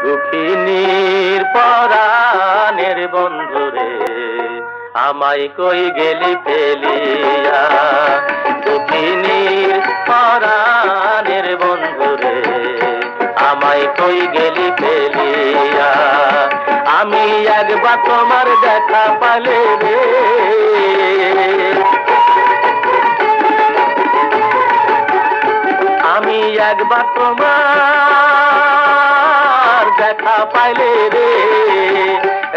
দুঃখিনীর পরাণের বন্ধুরে আমায় কই গেলি ফেলিয়া। দুঃখিনীর পরাণের বন্ধুরে আমায় কই গেলি ফেলিয়া। আমি একবার তোমার দেখা পালে রে, আমি একবার তোমার দেখা পাইলে রে,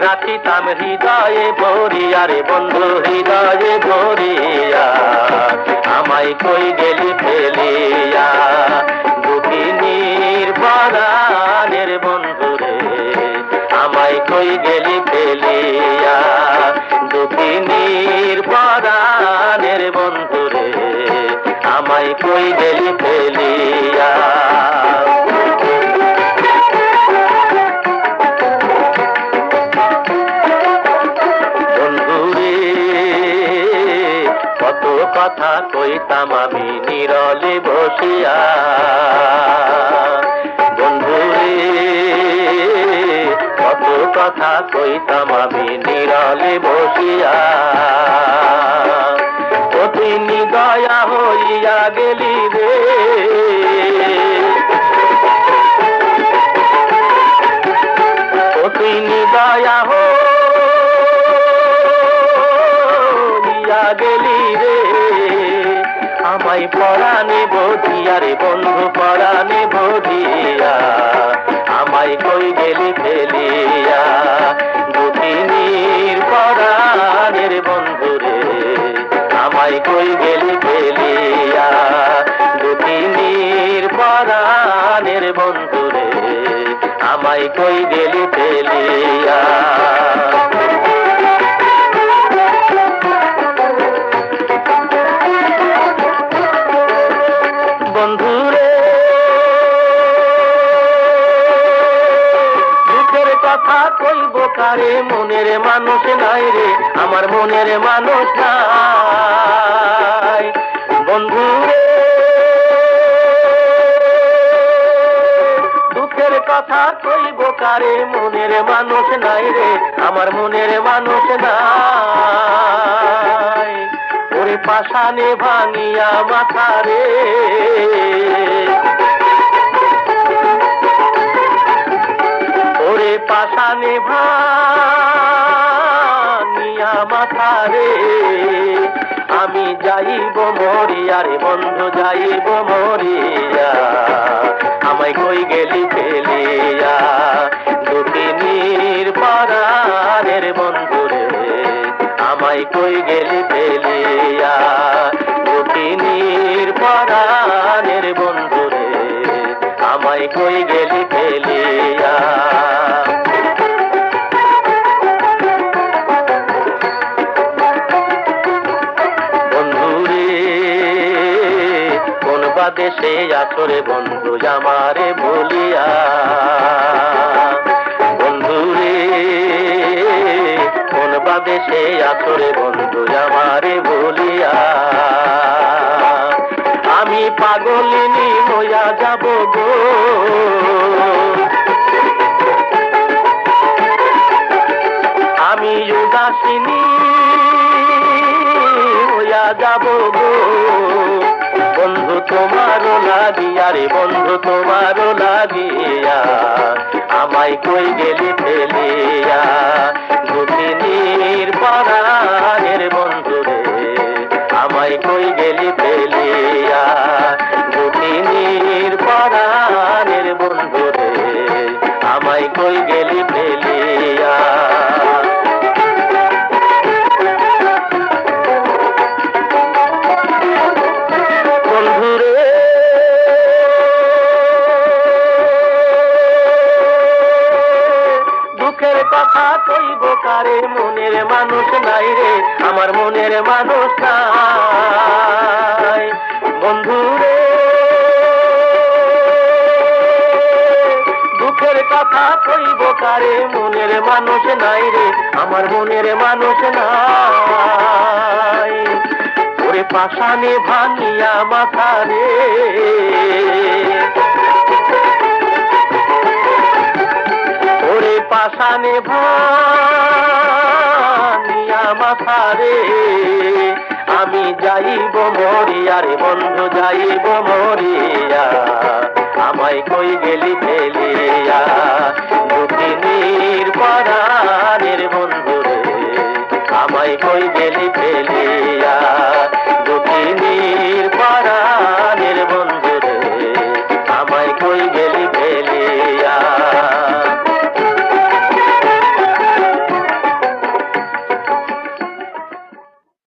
রাখিতাম হৃদয়ে ভরিয়া রে বন্ধু হৃদয়ে ভরিয়া। আমায় কই গেলি ফেলিয়া। দুঃখিনীর পরাণের বন্ধুরে আমায় কই গেলি ফেলিয়া। দুঃখিনীর পরাণের বন্ধুরে আমায় কই গেলি ফেলিয়া। বন্ধুরে কত কথা কইতাম আমি নীরলে বসিয়া। বন্ধুরে কত কথা কইতাম আমি নীরলে বসিয়া। অতিনি দয়া হইয়া গেলি রে, অতিনি দয়া হইয়া গেলি রে, আমায় পরাণে বধিয়া রে বন্ধু পরাণে বধিয়া। আমায় কই গেলি ফেলিয়া। দুঃখিনীর পরাণের বন্ধুরে আমায় কই গেলি ফেলিয়া। দুঃখিনীর পরাণের বন্ধুরে আমায় কই গেলি ফেলিয়া। বন্ধুরে দুঃখের কথা কইব কারে, মনের মানুষ নাই রে আমার মনের মানুষ নাই। বন্ধুরে দুঃখের কথা কইব কারে, মনের মানুষ নাই রে আমার মনের মানুষ নাই। ওরে পাষাণে ভাঙিয়া মাথা রে, ওরে পাষাণে ভাঙিয়া মাথা রে, আমি যাইব মরিয়া রে বন্ধু যাইব মরিয়া। আমায় কই গেলি ফেলিয়া। দুঃখিনীর পরাণের বন্ধুরে আমায় কই গেলি ফেলিয়া। দুঃখিনীর পরাণের বন্ধুরে আমায় কই গেলি ফেলিয়া। বন্ধুরে কোন বাদেশে আছো রে বন্ধু আমারে বলিয়া। বন্ধুরে কোন বাদেশে আছো রে বন্ধু আমারে বলিয়া। আমি পাগলিনী হইয়া যাব গো, আমি উদাসিনী হইয়া যাব গো। বন্ধু তোমারও লাগিয়া রে বন্ধু তোমারও লাগিয়া। আমায় কই গেলি ফেলিয়া। দুঃখিনীর পরাণের বন্ধুরে আমায় কই গেলি ফেলিয়া। দুঃখিনীর পরাণের বন্ধুরে আমায় কই গেলি ফেলিয়া। বন্ধুরে দুঃখের কথা কইব কারে, মনের মানুষ নাই রে আমার মনের মানুষ নাই। বন্ধুরে দুঃখের কথা কইব কারে, মনের মানুষ নাই রে আমার মনের মানুষ নাই। ওরে পাষাণে ভাঙিয়া মাথা রে, পাশানে ভানিয়া মাথারে আমি যাইব মরিয়া রে বন্ধু যাইব মরিয়া আমায় কই গেলি ফেলিয়া দুঃখিনীর পরা